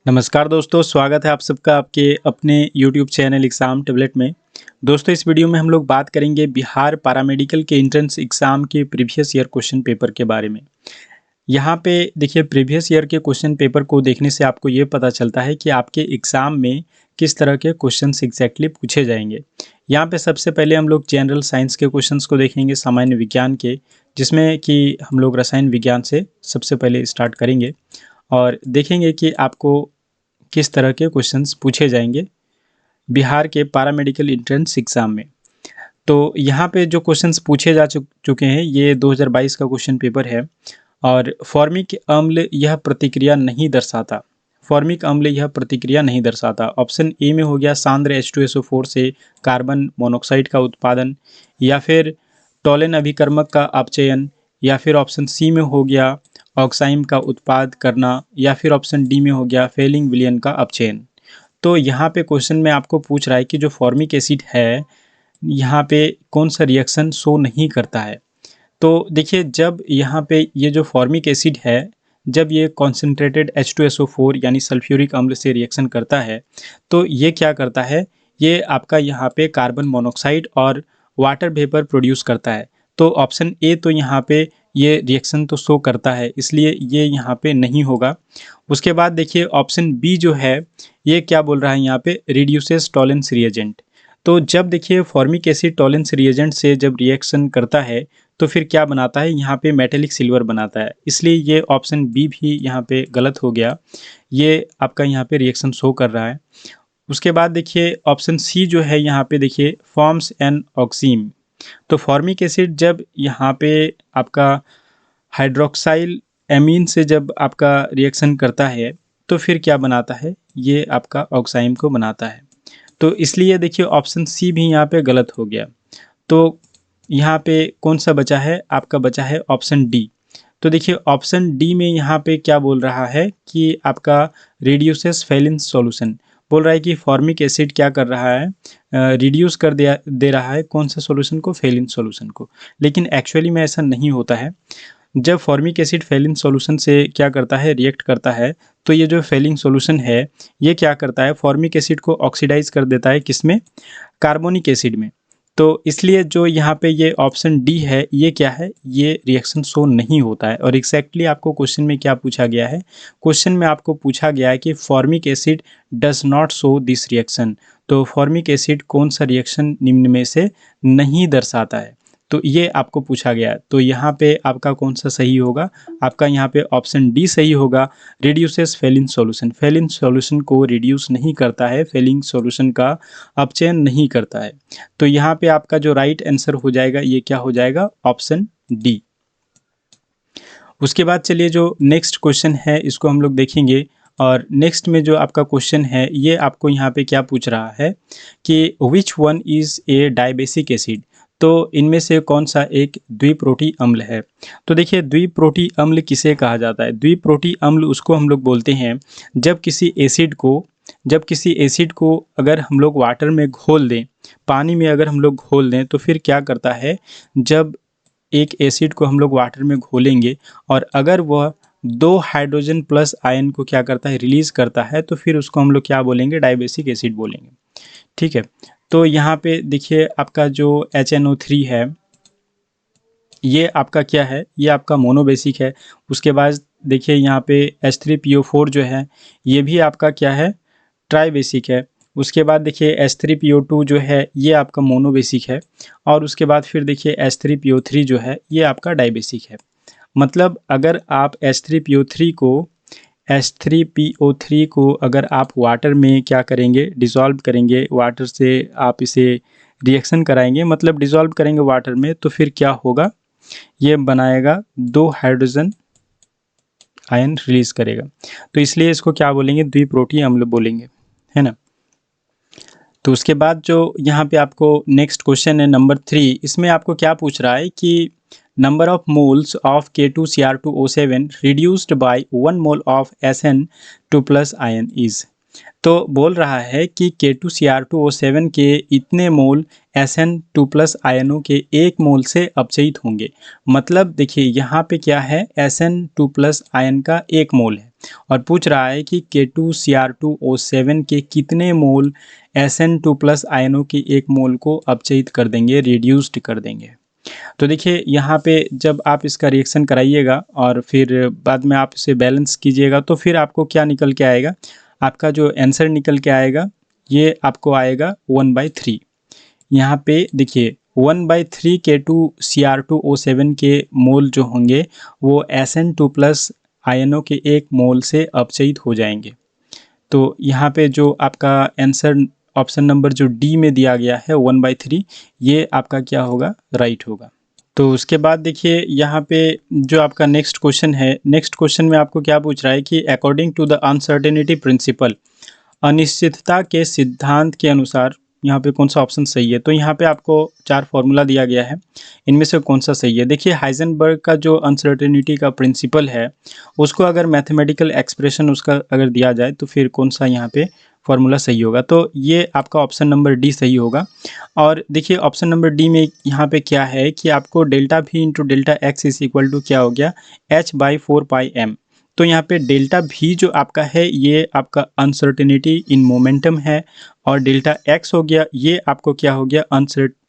नमस्कार दोस्तों, स्वागत है आप सबका आपके अपने यूट्यूब चैनल एग्ज़ाम टेबलेट में। दोस्तों, इस वीडियो में हम लोग बात करेंगे बिहार पैरामेडिकल के एंट्रेंस एग्ज़ाम के प्रीवियस ईयर क्वेश्चन पेपर के बारे में। यहाँ पे देखिए, प्रीवियस ईयर के क्वेश्चन पेपर को देखने से आपको ये पता चलता है कि आपके एग्ज़ाम में किस तरह के क्वेश्चंस एग्जैक्टली पूछे जाएंगे। यहाँ पे सबसे पहले हम लोग जनरल साइंस के क्वेश्चंस को देखेंगे, सामान्य विज्ञान के, जिसमें कि हम लोग रसायन विज्ञान से सबसे पहले स्टार्ट करेंगे और देखेंगे कि आपको किस तरह के क्वेश्चंस पूछे जाएंगे बिहार के पैरामेडिकल एंट्रेंस एग्ज़ाम में। तो यहाँ पे जो क्वेश्चंस पूछे जा चुके हैं, ये 2022 का क्वेश्चन पेपर है। और फॉर्मिक अम्ल यह प्रतिक्रिया नहीं दर्शाता। फॉर्मिक अम्ल यह प्रतिक्रिया नहीं दर्शाता। ऑप्शन ए में हो गया सांद्र H2SO4 से कार्बन मोनोक्साइड का उत्पादन, या फिर टोलेन अभिकर्मक का अपचयन, या फिर ऑप्शन सी में हो गया ऑक्साइम का उत्पाद करना, या फिर ऑप्शन डी में हो गया फेलिंग विलयन का अपचयन। तो यहाँ पे क्वेश्चन में आपको पूछ रहा है कि जो फॉर्मिक एसिड है, यहाँ पे कौन सा रिएक्शन शो नहीं करता है। तो देखिए, जब यहाँ पे ये जो फॉर्मिक एसिड है, जब ये कॉन्सेंट्रेटेड H2SO4 यानी सल्फ्यूरिक अम्ल से रिएक्शन करता है, तो ये क्या करता है, ये आपका यहाँ पे कार्बन मोनोक्साइड और वाटर वेपर प्रोड्यूस करता है। तो ऑप्शन ए तो यहाँ पे ये रिएक्शन तो शो करता है, इसलिए ये यहाँ पे नहीं होगा। उसके बाद देखिए, ऑप्शन बी जो है, ये क्या बोल रहा है यहाँ पे, रिड्यूसेस टॉलेंस रिएजेंट। तो जब देखिए फॉर्मिक एसिड टॉलेंस रिएजेंट से जब रिएक्शन करता है, तो फिर क्या बनाता है, यहाँ पे मेटेलिक सिल्वर बनाता है। इसलिए ये ऑप्शन बी भी यहाँ पे गलत हो गया। ये आपका यहाँ पे रिएक्शन शो कर रहा है। उसके बाद देखिए, ऑप्शन सी जो है, यहाँ पे देखिए फॉर्म्स एन ऑक्सीम। तो फॉर्मिक एसिड जब यहाँ पे आपका हाइड्रोक्साइल एमीन से जब आपका रिएक्शन करता है, तो फिर क्या बनाता है, ये आपका ऑक्साइम को बनाता है। तो इसलिए देखिए ऑप्शन सी भी यहाँ पे गलत हो गया। तो यहाँ पे कौन सा बचा है, आपका बचा है ऑप्शन डी। तो देखिए ऑप्शन डी में यहाँ पे क्या बोल रहा है कि आपका रिड्यूसेस फेलिन सॉल्यूशन, बोल रहा है कि फॉर्मिक एसिड क्या कर रहा है, रिड्यूस कर दे रहा है कौन सा सॉल्यूशन को, फेलिन सॉल्यूशन को। लेकिन एक्चुअली में ऐसा नहीं होता है। जब फॉर्मिक एसिड फेलिन सॉल्यूशन से क्या करता है, रिएक्ट करता है, तो ये जो फेलिंग सॉल्यूशन है, ये क्या करता है, फॉर्मिक एसिड को ऑक्सीडाइज कर देता है, किसमें, कार्बोनिक एसिड में। तो इसलिए जो यहाँ पे ये ऑप्शन डी है, ये क्या है, ये रिएक्शन शो नहीं होता है। और एग्जैक्टली आपको क्वेश्चन में क्या पूछा गया है, क्वेश्चन में आपको पूछा गया है कि formic acid does not show this reaction. तो फॉर्मिक एसिड कौन सा रिएक्शन निम्न में से नहीं दर्शाता है, तो ये आपको पूछा गया है। तो यहाँ पे आपका कौन सा सही होगा, आपका यहाँ पे ऑप्शन डी सही होगा, reduces Phelan solution. Phelan solution को रिड्यूस नहीं करता है, फेलिंग सॉल्यूशन का अपचयन नहीं करता है। तो यहाँ पे आपका जो राइट आंसर हो जाएगा, ये क्या हो जाएगा, ऑप्शन डी। उसके बाद चलिए, जो नेक्स्ट क्वेश्चन है इसको हम लोग देखेंगे। और नेक्स्ट में जो आपका क्वेश्चन है, ये आपको यहाँ पे क्या पूछ रहा है कि which one is a dibasic acid. तो इनमें से कौन सा एक द्विप्रोटी अम्ल है। तो देखिए, द्विप्रोटी अम्ल किसे कहा जाता है, द्विप्रोटी अम्ल उसको हम लोग बोलते हैं जब किसी एसिड को अगर हम लोग वाटर में घोल दें, पानी में अगर हम लोग घोल दें, तो फिर क्या करता है, जब एक एसिड को हम लोग वाटर में घोलेंगे और अगर वह 2 हाइड्रोजन प्लस आयन को क्या करता है, रिलीज करता है, तो फिर उसको हम लोग क्या बोलेंगे, डायबेसिक एसिड बोलेंगे। ठीक है। तो यहाँ पे देखिए, आपका जो HNO3 है, ये आपका क्या है, ये आपका मोनोबेसिक है। उसके बाद देखिए यहाँ पे H3PO4 जो है, ये भी आपका क्या है, ट्राइबेसिक है। उसके बाद देखिए H3PO2 जो है, ये आपका मोनोबेसिक है। और उसके बाद फिर देखिए H3PO3 जो है, ये आपका डाइबेसिक है। मतलब अगर आप H3PO3 को अगर आप वाटर में क्या करेंगे, डिज़ोल्व करेंगे, वाटर से आप इसे रिएक्शन कराएंगे, मतलब डिज़ोल्व करेंगे वाटर में, तो फिर क्या होगा, ये बनाएगा 2 हाइड्रोजन आयन रिलीज करेगा। तो इसलिए इसको क्या बोलेंगे, द्विप्रोटी अम्ल बोलेंगे, है ना। तो उसके बाद जो यहाँ पे आपको नेक्स्ट क्वेश्चन है नंबर 3, इसमें आपको क्या पूछ रहा है कि number of moles of K2Cr2O7 reduced by 1 mole of SN2+ ion is. तो बोल रहा है कि K2Cr2O7 के इतने मोल Sn2+ आयनों के 1 मोल से अपचयित होंगे। मतलब देखिए यहाँ पे क्या है, Sn2+ आयन का 1 मोल है और पूछ रहा है कि K2Cr2O7 के कितने मोल Sn2+ आयनों के 1 मोल को अपचयित कर देंगे, रिड्यूस्ड कर देंगे। तो देखिए यहाँ पे जब आप इसका रिएक्शन कराइएगा और फिर बाद में आप इसे बैलेंस कीजिएगा तो फिर आपको क्या निकल के आएगा, आपका जो आंसर निकल के आएगा ये आपको आएगा 1/3। यहाँ पे देखिए 1/3 K2Cr2O7 के मोल जो होंगे वो Sn2+ आयनों के 1 मोल से अपचयित हो जाएंगे। तो यहाँ पे जो आपका आंसर ऑप्शन नंबर जो डी में दिया गया है 1/3, ये आपका क्या होगा, राइट होगा। तो उसके बाद देखिए यहाँ पे जो आपका नेक्स्ट क्वेश्चन है, नेक्स्ट क्वेश्चन में आपको क्या पूछ रहा है कि according to the uncertainty principle, अनिश्चितता के सिद्धांत के अनुसार यहाँ पे कौन सा ऑप्शन सही है। तो यहाँ पे आपको 4 फॉर्मूला दिया गया है, इनमें से कौन सा सही है। देखिए हाइजेनबर्ग का जो अनसर्टेनिटी का प्रिंसिपल है उसको अगर मैथमेटिकल एक्सप्रेशन उसका अगर दिया जाए तो फिर कौन सा यहाँ पे फॉर्मूला सही होगा। तो ये आपका ऑप्शन नंबर डी सही होगा। और देखिए ऑप्शन नंबर डी में यहाँ पे क्या है कि आपको delta V into delta x is equal to क्या हो गया, h/4πm। तो यहाँ पे डेल्टा V जो आपका है ये आपका अनसर्टेनिटी इन मोमेंटम है और डेल्टा x हो गया ये आपको क्या हो गया,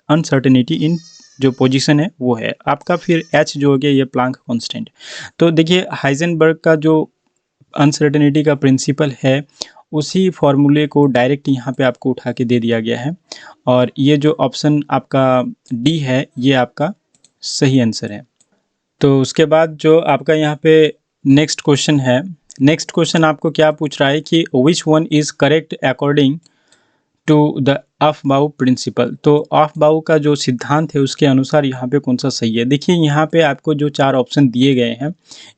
अनसर्टेनिटी इन जो पोजीशन है वो है आपका। फिर h जो हो गया ये प्लांक कांस्टेंट। तो देखिए हाइजेनबर्ग का जो अनसर्टेनिटी का प्रिंसिपल है उसी फॉर्मूले को डायरेक्ट यहाँ पे आपको उठा के दे दिया गया है और ये जो ऑप्शन आपका डी है ये आपका सही आंसर है। तो उसके बाद जो आपका यहाँ पे नेक्स्ट क्वेश्चन है, नेक्स्ट क्वेश्चन आपको क्या पूछ रहा है कि which one is correct according to the Aufbau principle. तो अफबाउ का जो सिद्धांत है उसके अनुसार यहाँ पे कौन सा सही है। देखिए यहाँ पे आपको जो 4 ऑप्शन दिए गए हैं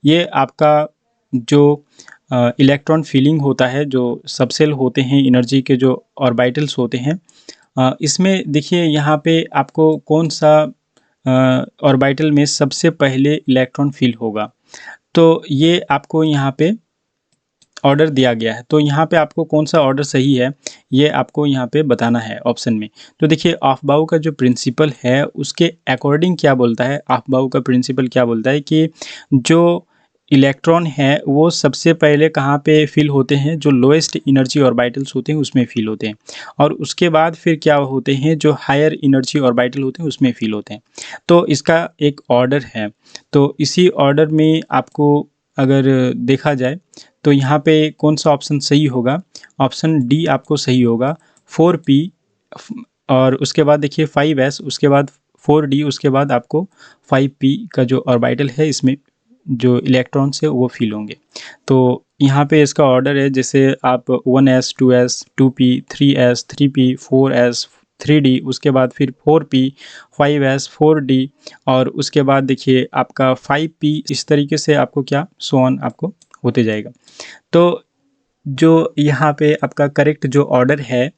ये आपका जो इलेक्ट्रॉन फीलिंग होता है, जो सबसेल होते हैं एनर्जी के जो ऑर्बिटल्स होते हैं, इसमें देखिए यहाँ पे आपको कौन सा ऑर्बिटल में सबसे पहले इलेक्ट्रॉन फील होगा। तो ये आपको यहाँ पे ऑर्डर दिया गया है। तो यहाँ पे आपको कौन सा ऑर्डर सही है ये आपको यहाँ पे बताना है ऑप्शन में। तो देखिए अफबाउ का जो प्रिंसिपल है उसके अकॉर्डिंग क्या बोलता है, अफबाउ का प्रिंसिपल क्या बोलता है कि जो इलेक्ट्रॉन है वो सबसे पहले कहाँ पे फील होते हैं, जो लोएस्ट एनर्जी ऑर्बिटल्स होते हैं उसमें फील होते हैं और उसके बाद फिर क्या होते हैं, जो हायर एनर्जी ऑर्बिटल होते हैं उसमें फील होते हैं। तो इसका एक ऑर्डर है। तो इसी ऑर्डर में आपको अगर देखा जाए तो यहाँ पे कौन सा ऑप्शन सही होगा, ऑप्शन डी आपको सही होगा 4p और उसके बाद देखिए 5s, उसके बाद 4d, उसके बाद आपको 5p का जो ऑर्बिटल है इसमें जो इलेक्ट्रॉन्स है वो फील होंगे। तो यहाँ पे इसका ऑर्डर है, जैसे आप 1s 2s 2p 3s 3p 4s 3d, उसके बाद फिर 4p 5s 4d और उसके बाद देखिए आपका 5p, इस तरीके से आपको क्या सो ऑन आपको होते जाएगा। तो जो यहाँ पे आपका करेक्ट जो ऑर्डर है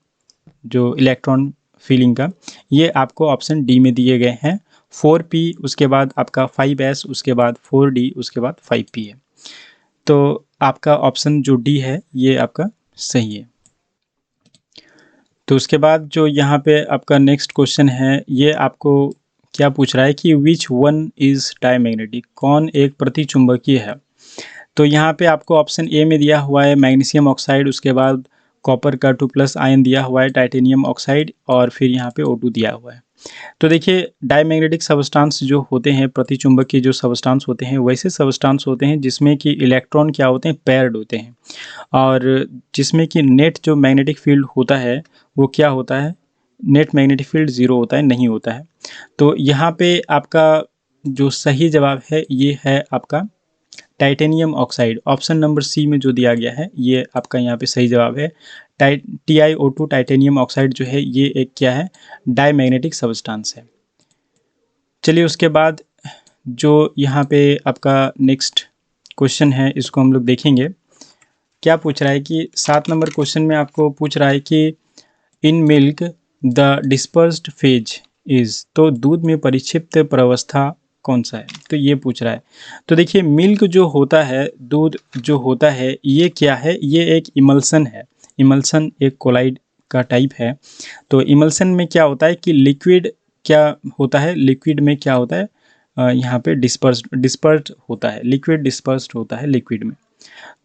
जो इलेक्ट्रॉन फीलिंग का, ये आपको ऑप्शन डी में दिए गए हैं। 4p उसके बाद आपका 5s उसके बाद 4d उसके बाद 5p है। तो आपका ऑप्शन जो डी है ये आपका सही है। तो उसके बाद जो यहाँ पे आपका नेक्स्ट क्वेश्चन है ये आपको क्या पूछ रहा है कि विच वन इज़ डायमैग्नेटिक, कौन एक प्रतिचुंबकीय है। तो यहाँ पे आपको ऑप्शन ए में दिया हुआ है मैग्नीशियम ऑक्साइड, उसके बाद कॉपर का 2+ आयन दिया हुआ है टाइटेनियम ऑक्साइड और फिर यहाँ पे O2 दिया हुआ है। तो देखिए डायमैग्नेटिक सबस्टांस जो होते हैं, प्रतिचुंबकीय जो सबस्टांस होते हैं, वैसे सबस्टांस होते हैं जिसमें कि इलेक्ट्रॉन क्या होते हैं, पेयर्ड होते हैं और जिसमें कि नेट जो मैग्नेटिक फील्ड होता है वो क्या होता है, नेट मैग्नेटिक फील्ड 0 होता है, नहीं होता है। तो यहाँ पे आपका जो सही जवाब है ये है आपका titanium oxide. Option number C में जो दिया गया है ये आपका यहाँ पे सही जवाब है। TiO2 टाइटेनियम ऑक्साइड जो है ये एक क्या है, डायमैग्नेटिक सबस्टांस है। चलिए उसके बाद जो यहाँ पे आपका नेक्स्ट क्वेश्चन है इसको हम लोग देखेंगे। क्या पूछ रहा है कि 7 नंबर क्वेश्चन में आपको पूछ रहा है कि in milk the dispersed phase is, तो दूध में परिक्षिप्त प्रवस्था कौन सा है, तो ये पूछ रहा है। तो देखिए मिल्क जो होता है, दूध जो होता है, ये क्या है, ये एक इमल्सन है। इमल्सन एक कोलाइड का टाइप है। तो इमल्सन में क्या होता है कि लिक्विड क्या होता है, लिक्विड में क्या होता है, यहाँ पे डिस्पर्स्ड होता है, लिक्विड डिस्पर्स्ड होता है लिक्विड में।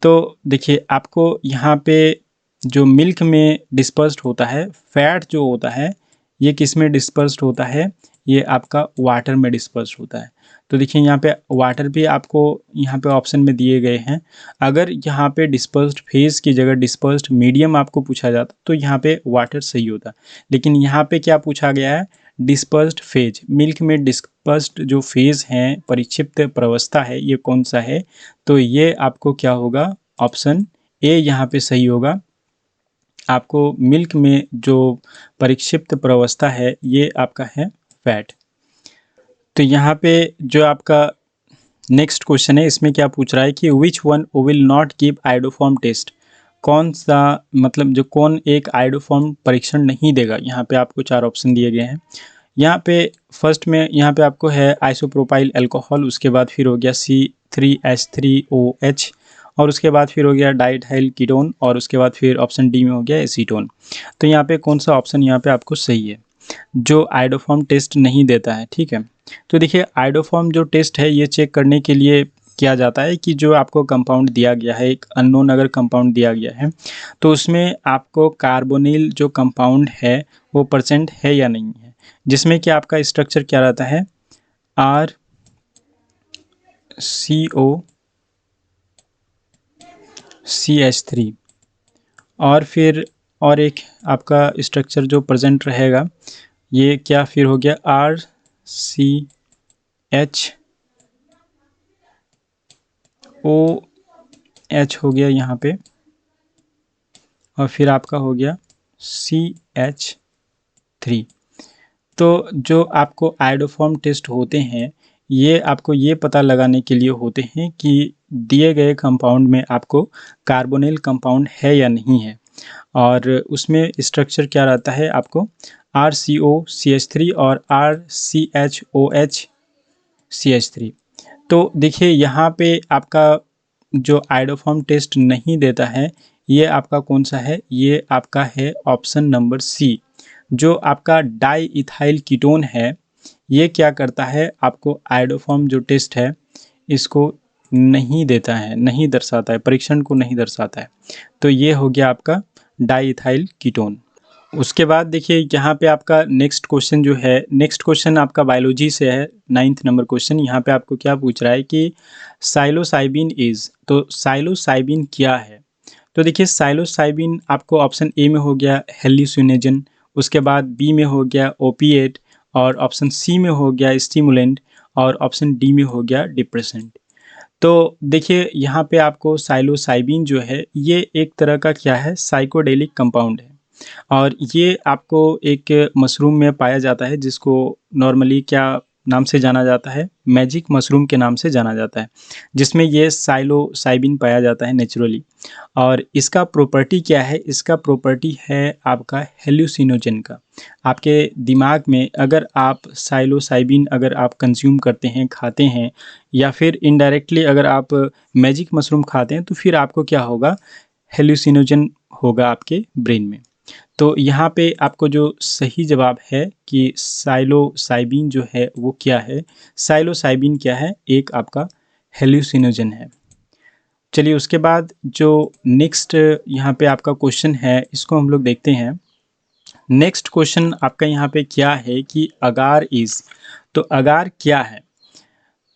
तो देखिए आपको यहाँ पे जो मिल्क में डिस्पर्स्ड होता है, फैट जो होता है ये किस में डिस्पर्स्ड होता है, ये आपका वाटर में डिस्पर्स्ड होता है। तो देखिए यहाँ पे वाटर भी आपको यहाँ पे ऑप्शन में दिए गए हैं। अगर यहाँ पे डिस्पर्स्ड फेज की जगह डिस्पर्स्ड मीडियम आपको पूछा जाता तो यहाँ पे वाटर सही होता, लेकिन यहाँ पे क्या पूछा गया है, डिस्पर्स्ड फेज। मिल्क में डिस्पर्स्ड जो फेज हैं, परिक्षिप्त प्रवस्था है, ये कौन सा है, तो ये आपको क्या होगा, ऑप्शन ए यहाँ पे सही होगा। आपको मिल्क में जो परिक्षिप्त प्रवस्था है ये आपका है फैट। तो यहाँ पे जो आपका नेक्स्ट क्वेश्चन है इसमें क्या पूछ रहा है कि which one will not give iodoform test, कौन सा मतलब जो कौन एक आयोडोफॉर्म परीक्षण नहीं देगा। यहाँ पे आपको 4 ऑप्शन दिए गए हैं। यहाँ पे फर्स्ट में यहाँ पे आपको है आइसोप्रोपाइल अल्कोहल, उसके बाद फिर हो गया C3H3OH, और उसके बाद फिर हो गया डाइथाइल कीटोन, और उसके बाद फिर ऑप्शन डी में हो गया एसीटोन। तो यहाँ पे कौन सा ऑप्शन यहाँ पे आपको सही है, जो आयोडोफॉर्म टेस्ट नहीं देता है। ठीक है, तो देखिए आयोडोफॉर्म जो टेस्ट है ये चेक करने के लिए किया जाता है कि जो आपको कंपाउंड दिया गया है, एक अननोन अगर कंपाउंड दिया गया है तो उसमें आपको कार्बोनिल जो कंपाउंड है वो प्रेजेंट है या नहीं है, जिसमें कि आपका स्ट्रक्चर क्या रहता है, RCOCH3, और फिर और एक आपका स्ट्रक्चर जो प्रेजेंट रहेगा ये क्या फिर हो गया RCHOH हो गया यहाँ पे, और फिर आपका हो गया CH3। तो जो आपको आयोडोफॉर्म टेस्ट होते हैं ये आपको ये पता लगाने के लिए होते हैं कि दिए गए कंपाउंड में आपको कार्बोनिल कंपाउंड है या नहीं है, और उसमें स्ट्रक्चर क्या रहता है आपको RCOCH3 और RCHOHCH3। तो देखिए यहाँ पे आपका जो आयोडोफॉर्म टेस्ट नहीं देता है ये आपका कौन सा है, ये आपका है ऑप्शन नंबर सी। जो आपका डाई इथाइल कीटोन है ये क्या करता है, आपको आयोडोफॉर्म जो टेस्ट है इसको नहीं देता है, नहीं दर्शाता है, परीक्षण को नहीं दर्शाता है। तो ये हो गया आपका डाई इथाइल कीटोन। उसके बाद देखिए यहाँ पे आपका नेक्स्ट क्वेश्चन जो है, नेक्स्ट क्वेश्चन आपका बायोलॉजी से है, 9th नंबर क्वेश्चन। यहाँ पे आपको क्या पूछ रहा है कि साइलोसाइबिन इज, तो साइलोसाइबिन क्या है। तो देखिए साइलोसाइबिन आपको ऑप्शन ए में हो गया हेल्यूसिनोजन, उसके बाद बी में हो गया ओपिएट, और ऑप्शन सी में हो गया स्टिमुलेंट, और ऑप्शन डी में हो गया डिप्रेसेंट। तो देखिए यहाँ पे आपको साइलोसाइबिन जो है ये एक तरह का क्या है, साइकोडेलिक कंपाउंड है, और ये आपको एक मशरूम में पाया जाता है जिसको नॉर्मली क्या नाम से जाना जाता है, मैजिक मशरूम के नाम से जाना जाता है, जिसमें ये साइलोसाइबिन पाया जाता है नेचुरली। और इसका प्रॉपर्टी क्या है, इसका प्रॉपर्टी है आपका हेल्यूसिनोजन का। आपके दिमाग में अगर आप साइलोसाइबिन अगर आप कंज्यूम करते हैं, खाते हैं, या फिर इनडायरेक्टली अगर आप मैजिक मशरूम खाते हैं तो फिर आपको क्या होगा, हेल्यूसिनोजन होगा आपके ब्रेन में। तो यहाँ पे आपको जो सही जवाब है कि साइलोसाइबिन जो है वो क्या है, साइलोसाइबिन क्या है, एक आपका हेल्यूसिनोजन है। चलिए उसके बाद जो नेक्स्ट यहाँ पे आपका क्वेश्चन है इसको हम लोग देखते हैं। नेक्स्ट क्वेश्चन आपका यहाँ पे क्या है कि अगार इज, तो अगार क्या है।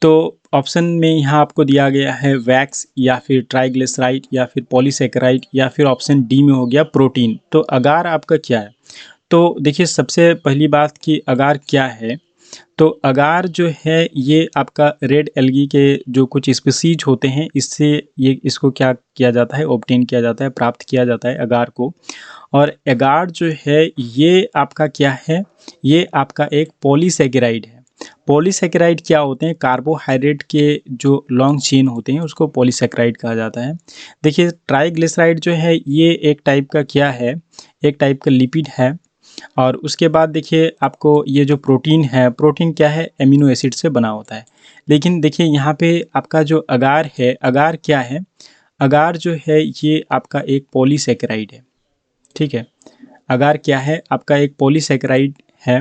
तो ऑप्शन में यहाँ आपको दिया गया है वैक्स, या फिर ट्राइग्लिसराइड, या फिर पॉलीसेकेराइड, या फिर ऑप्शन डी में हो गया प्रोटीन। तो अगार आपका क्या है, तो देखिए सबसे पहली बात कि अगार क्या है। तो अगार जो है ये आपका रेड एल्गी के जो कुछ स्पीसीज होते हैं इससे ये इसको क्या किया जाता है, ऑब्टेन किया जाता है, प्राप्त किया जाता है अगार को। और अगार जो है ये आपका क्या है, ये आपका एक पॉलीसेकेराइड है। पॉलीसेकेराइड क्या होते हैं, कार्बोहाइड्रेट के जो लॉन्ग चेन होते हैं उसको पॉलीसेकेराइड कहा जाता है। देखिए ट्राइग्लिसराइड जो है ये एक टाइप का क्या है, एक टाइप का लिपिड है। और उसके बाद देखिए आपको ये जो प्रोटीन है, प्रोटीन क्या है, एमिनो एसिड से बना होता है। लेकिन देखिए यहाँ पे आपका जो अगार है, अगार क्या है, अगार जो है ये आपका एक पॉलीसेकेराइड है। ठीक है। अगार क्या है? आपका एक पॉलीसैकेराइड है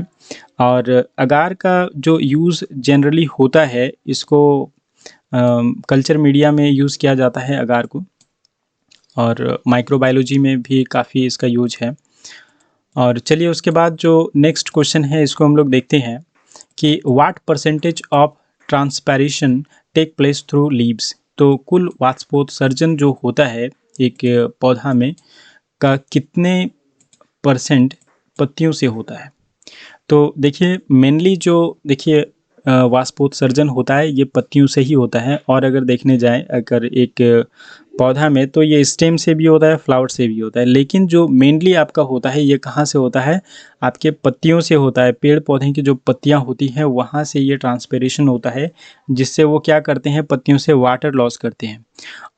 और अगार का जो यूज़ जनरली होता है, इसको कल्चर मीडिया में यूज़ किया जाता है अगार को, और माइक्रोबायोलॉजी में भी काफ़ी इसका यूज है। और चलिए उसके बाद जो नेक्स्ट क्वेश्चन है इसको हम लोग देखते हैं कि what percentage of transpiration take place through leaves. तो कुल वाष्पोत्सर्जन जो होता है एक पौधा में का कितने परसेंट पत्तियों से होता है? तो देखिए मेनली जो देखिए वाष्पोत्सर्जन होता है ये पत्तियों से ही होता है, और अगर देखने जाएं अगर एक पौधा में तो ये स्टेम से भी होता है, फ्लावर से भी होता है, लेकिन जो मेनली आपका होता है ये कहाँ से होता है? आपके पत्तियों से होता है। पेड़ पौधे की जो पत्तियाँ होती हैं वहाँ से ये ट्रांसपिरेशन होता है, जिससे वो क्या करते हैं, पत्तियों से वाटर लॉस करते हैं।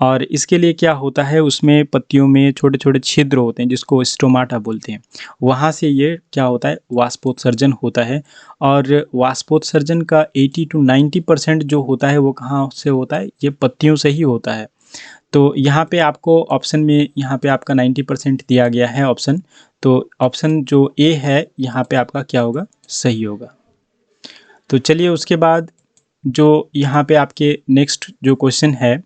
और इसके लिए क्या होता है, उसमें पत्तियों में छोटे छोटे छिद्र होते हैं जिसको स्टोमाटा बोलते हैं, वहाँ से ये क्या होता है, वाष्पोत्सर्जन होता है। और वाष्पोत्सर्जन का 80 to 90% जो होता है वो कहाँ से होता है? ये पत्तियों से ही होता है। तो यहाँ पे आपको ऑप्शन में यहाँ पे आपका 90% दिया गया है ऑप्शन, तो ऑप्शन जो ए है यहाँ पे आपका क्या होगा? सही होगा। तो चलिए उसके बाद जो यहाँ पे आपके नेक्स्ट जो क्वेश्चन है,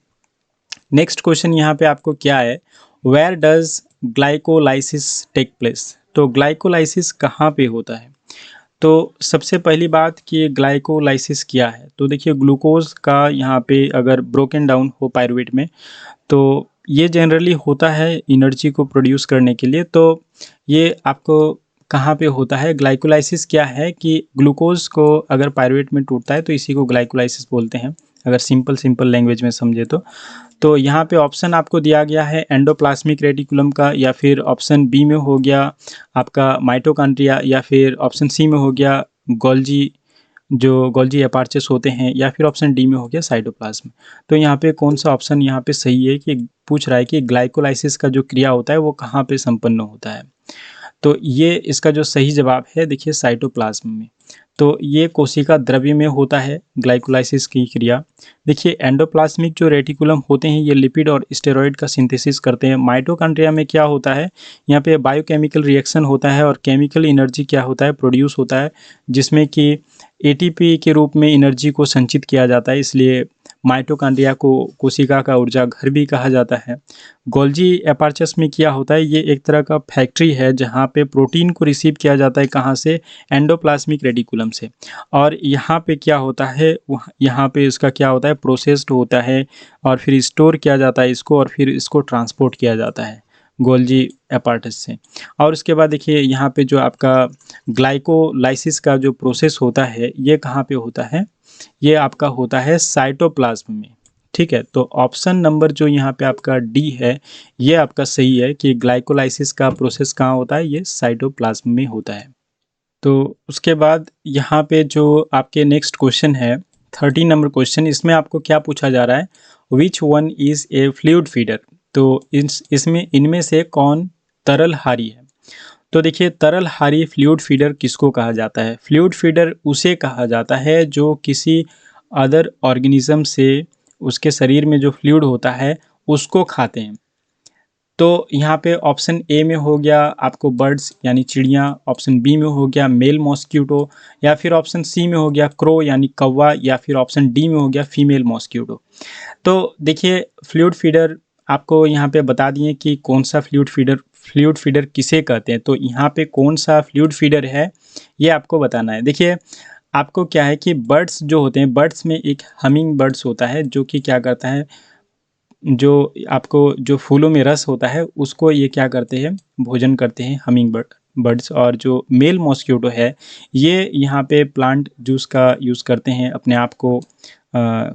नेक्स्ट क्वेश्चन यहाँ पे आपको क्या है, where does glycolysis take place. तो ग्लाइकोलाइसिस कहाँ पे होता है? तो सबसे पहली बात कि ग्लाइकोलाइसिस क्या है? तो देखिए ग्लूकोज का यहाँ पे अगर ब्रोकन डाउन हो पायरुवेट में, तो ये जनरली होता है एनर्जी को प्रोड्यूस करने के लिए। तो ये आपको कहाँ पे होता है? ग्लाइकोलाइसिस क्या है कि ग्लूकोज को अगर पायरुवेट में टूटता है तो इसी को ग्लाइकोलाइसिस बोलते हैं, अगर सिंपल लैंग्वेज में समझे तो यहाँ पे ऑप्शन आपको दिया गया है एंडोप्लाज्मिक रेटिकुलम का, या फिर ऑप्शन बी में हो गया आपका माइटोकॉन्ड्रिया, या फिर ऑप्शन सी में हो गया गोल्जी, जो गोल्जी एपार्चस होते हैं, या फिर ऑप्शन डी में हो गया साइटोप्लाज्म। तो यहाँ पे कौन सा ऑप्शन यहाँ पे सही है कि पूछ रहा है कि ग्लाइकोलाइसिस का जो क्रिया होता है वो कहाँ पे संपन्न होता है? तो ये इसका जो सही जवाब है देखिए साइटोप्लाज्म में। तो ये कोशिका द्रव्य में होता है ग्लाइकोलाइसिस की क्रिया। देखिए एंडोप्लाज्मिक जो रेटिकुलम होते हैं ये लिपिड और स्टेरॉइड का सिंथेसिस करते हैं। माइटोकॉन्ड्रिया में क्या होता है, यहाँ पे बायोकेमिकल रिएक्शन होता है और केमिकल एनर्जी क्या होता है, प्रोड्यूस होता है, जिसमें कि एटीपी के रूप में एनर्जी को संचित किया जाता है, इसलिए माइटोकॉन्ड्रिया को कोशिका का ऊर्जा घर भी कहा जाता है। गोल्जी एपार्चस में क्या होता है, ये एक तरह का फैक्ट्री है जहाँ पे प्रोटीन को रिसीव किया जाता है, कहाँ से? एंडोप्लाज्मिक रेटिकुलम से। और यहाँ पे क्या होता है, यहाँ पे इसका क्या होता है, प्रोसेस्ड होता है और फिर स्टोर किया जाता है इसको, और फिर इसको ट्रांसपोर्ट किया जाता है गोल्जी एपार्टस से। और उसके बाद देखिए यहाँ पे जो आपका ग्लाइकोलाइसिस का जो प्रोसेस होता है ये कहाँ पे होता है? ये आपका होता है साइटोप्लाज्म में। ठीक है, तो ऑप्शन नंबर जो यहाँ पे आपका डी है ये आपका सही है कि ग्लाइकोलाइसिस का प्रोसेस कहाँ होता है? ये साइटोप्लाज्म में होता है। तो उसके बाद यहाँ पे जो आपके नेक्स्ट क्वेश्चन है 13 नंबर क्वेश्चन, इसमें आपको क्या पूछा जा रहा है, विच one is a fluid feeder. तो इसमें इनमें से कौन तरल हारी है? तो देखिए तरल हारी फ्लूइड फीडर किसको कहा जाता है? फ्लूइड फीडर उसे कहा जाता है जो किसी अदर ऑर्गेनिज्म से उसके शरीर में जो फ्लूइड होता है उसको खाते हैं। तो यहाँ पे ऑप्शन ए में हो गया आपको बर्ड्स यानी चिड़िया, ऑप्शन बी में हो गया मेल मॉस्क्यूटो, या फिर ऑप्शन सी में हो गया क्रो यानी कौवा, या फिर ऑप्शन डी में हो गया फीमेल मॉस्क्यूटो। तो देखिए फ्लूइड फीडर आपको यहाँ पे बता दिए कि कौन सा फ्लूइड फीडर किसे कहते हैं। तो यहाँ पे कौन सा फ्लूइड फीडर है ये आपको बताना है। देखिए आपको क्या है कि बर्ड्स जो होते हैं, बर्ड्स में एक हमिंग बर्ड्स होता है जो कि क्या करता है, जो आपको जो फूलों में रस होता है उसको ये क्या करते हैं, भोजन करते हैं हमिंग बर्ड्स। और जो मेल मॉस्क्यूटो है ये यहाँ पे प्लांट जूस का यूज़ करते हैं अपने आप को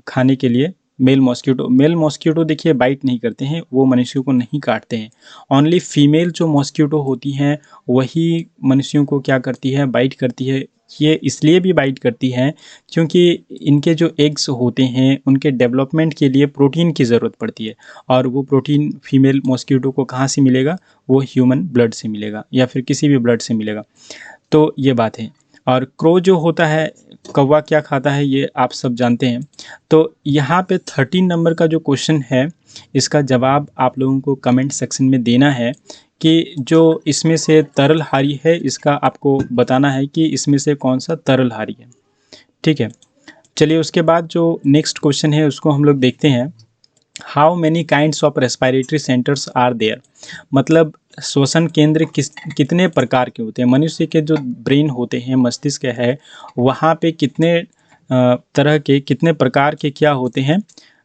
खाने के लिए। मेल मॉस्क्यूटो देखिए बाइट नहीं करते हैं, वो मनुष्यों को नहीं काटते हैं। ओनली फीमेल जो मॉस्क्यूटो होती हैं वही मनुष्यों को क्या करती है, बाइट करती है। ये इसलिए भी बाइट करती हैं क्योंकि इनके जो एग्स होते हैं उनके डेवलपमेंट के लिए प्रोटीन की ज़रूरत पड़ती है, और वो प्रोटीन फीमेल मॉस्क्यूटो को कहाँ से मिलेगा, वो ह्यूमन ब्लड से मिलेगा या फिर किसी भी ब्लड से मिलेगा। तो ये बात है। और क्रो जो होता है, कौवा क्या खाता है ये आप सब जानते हैं। तो यहाँ पे 13 नंबर का जो क्वेश्चन है इसका जवाब आप लोगों को कमेंट सेक्शन में देना है कि जो इसमें से तरलहारी है इसका आपको बताना है कि इसमें से कौन सा तरलहारी है। ठीक है, चलिए उसके बाद जो नेक्स्ट क्वेश्चन है उसको हम लोग देखते हैं। How many kinds of respiratory centres are there, मतलब श्वसन केंद्र कितने प्रकार के होते हैं। मनुष्य के जो ब्रेन होते हैं, मस्तिष्क है, वहाँ पे कितने तरह के, कितने प्रकार के क्या होते हैं,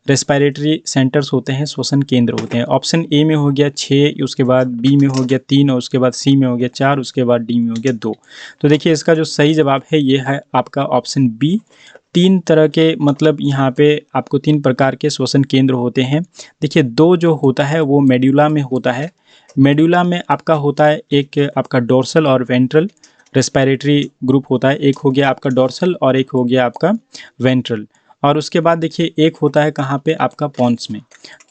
रेस्पिरेटरी सेंटर्स होते हैं, श्वसन केंद्र होते हैं। ऑप्शन ए में हो गया 6, उसके बाद बी में हो गया 3 और उसके बाद सी में हो गया 4, उसके बाद डी में हो गया 2। तो देखिए इसका जो सही जवाब है ये है आपका ऑप्शन बी। 3 तरह के, मतलब यहाँ पे आपको 3 प्रकार के श्वसन केंद्र होते हैं। देखिए 2 जो होता है वो मेड्यूला में होता है। मेड्यूला में आपका होता है एक आपका डोर्सल और वेंट्रल रेस्पिरेटरी ग्रुप होता है। एक हो गया आपका डोर्सल और एक हो गया आपका वेंट्रल। और उसके बाद देखिए एक होता है कहाँ पे, आपका पॉन्स में।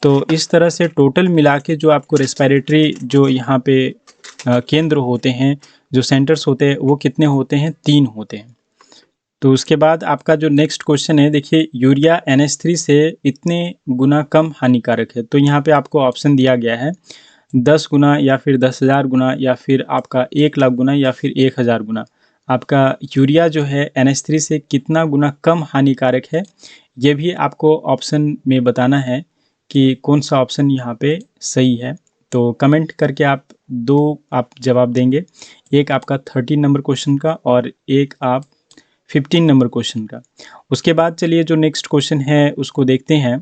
तो इस तरह से टोटल मिला के जो आपको रेस्पिरेटरी जो यहाँ पे केंद्र होते हैं, जो सेंटर्स होते हैं, वो कितने होते हैं, 3 होते हैं। तो उसके बाद आपका जो नेक्स्ट क्वेश्चन है, देखिए यूरिया NH3 से इतने गुना कम हानिकारक है। तो यहाँ पे आपको ऑप्शन दिया गया है 10 गुना या फिर 10,000 गुना या फिर आपका 1 लाख गुना या फिर 1,000 गुना। आपका यूरिया जो है NH3 से कितना गुना कम हानिकारक है, ये भी आपको ऑप्शन में बताना है कि कौन सा ऑप्शन यहाँ पे सही है। तो कमेंट करके आप 2 आप जवाब देंगे, एक आपका 13 नंबर क्वेश्चन का और एक आप 15 नंबर क्वेश्चन का। उसके बाद चलिए जो नेक्स्ट क्वेश्चन है उसको देखते हैं।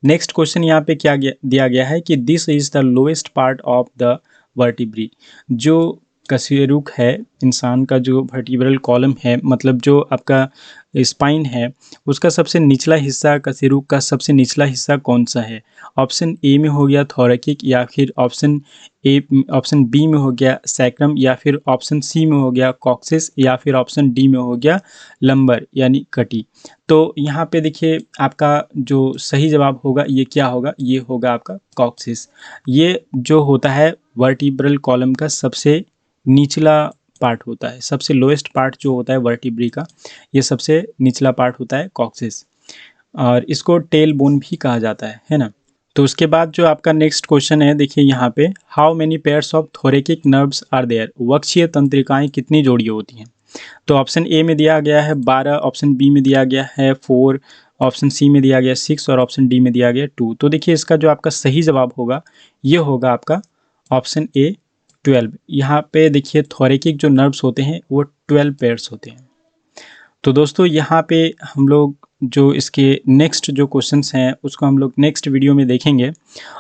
नेक्स्ट क्वेश्चन यहाँ पे क्या दिया गया है कि this is the lowest part of the vertebrae. जो कशेरुक है, इंसान का जो वर्टिब्रल कॉलम है, मतलब जो आपका स्पाइन है, उसका सबसे निचला हिस्सा, कशेरुक का सबसे निचला हिस्सा कौन सा है। ऑप्शन ए में हो गया थोरैकिक, या फिर ऑप्शन बी में हो गया सैक्रम, या फिर ऑप्शन सी में हो गया कॉक्सिस, या फिर ऑप्शन डी में हो गया लंबर यानी कटी। तो यहाँ पे देखिए आपका जो सही जवाब होगा ये क्या होगा, ये होगा आपका कॉक्सिस। ये जो होता है वर्टिब्रल कॉलम का सबसे निचला पार्ट होता है, सबसे लोएस्ट पार्ट जो होता है वर्टिब्री का, ये सबसे निचला पार्ट होता है कॉक्सिस, और इसको टेल बोन भी कहा जाता है ना। तो उसके बाद जो आपका नेक्स्ट क्वेश्चन है, देखिए यहाँ पे how many pairs of thoracic nerves are there, वक्षीय तंत्रिकाएं कितनी जोड़ी होती हैं। तो ऑप्शन ए में दिया गया है 12, ऑप्शन बी में दिया गया है 4, ऑप्शन सी में दिया गया 6 और ऑप्शन डी में दिया गया 2। तो देखिए इसका जो आपका सही जवाब होगा ये होगा आपका ऑप्शन ए 12। यहाँ पे देखिए थोरेकिक जो नर्व्स होते हैं वो 12 पेयर्स होते हैं। तो दोस्तों यहाँ पे हम लोग जो इसके नेक्स्ट जो क्वेश्चंस हैं उसको हम लोग नेक्स्ट वीडियो में देखेंगे।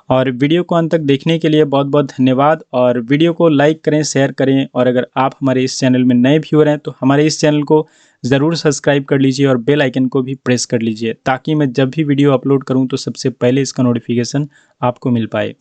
और वीडियो को अंत तक देखने के लिए बहुत बहुत धन्यवाद। और वीडियो को लाइक करें, शेयर करें, और अगर आप हमारे इस चैनल में नए व्यूअर हैं तो हमारे इस चैनल को ज़रूर सब्सक्राइब कर लीजिए और बेल आइकन को भी प्रेस कर लीजिए, ताकि मैं जब भी वीडियो अपलोड करूँ तो सबसे पहले इसका नोटिफिकेशन आपको मिल पाए।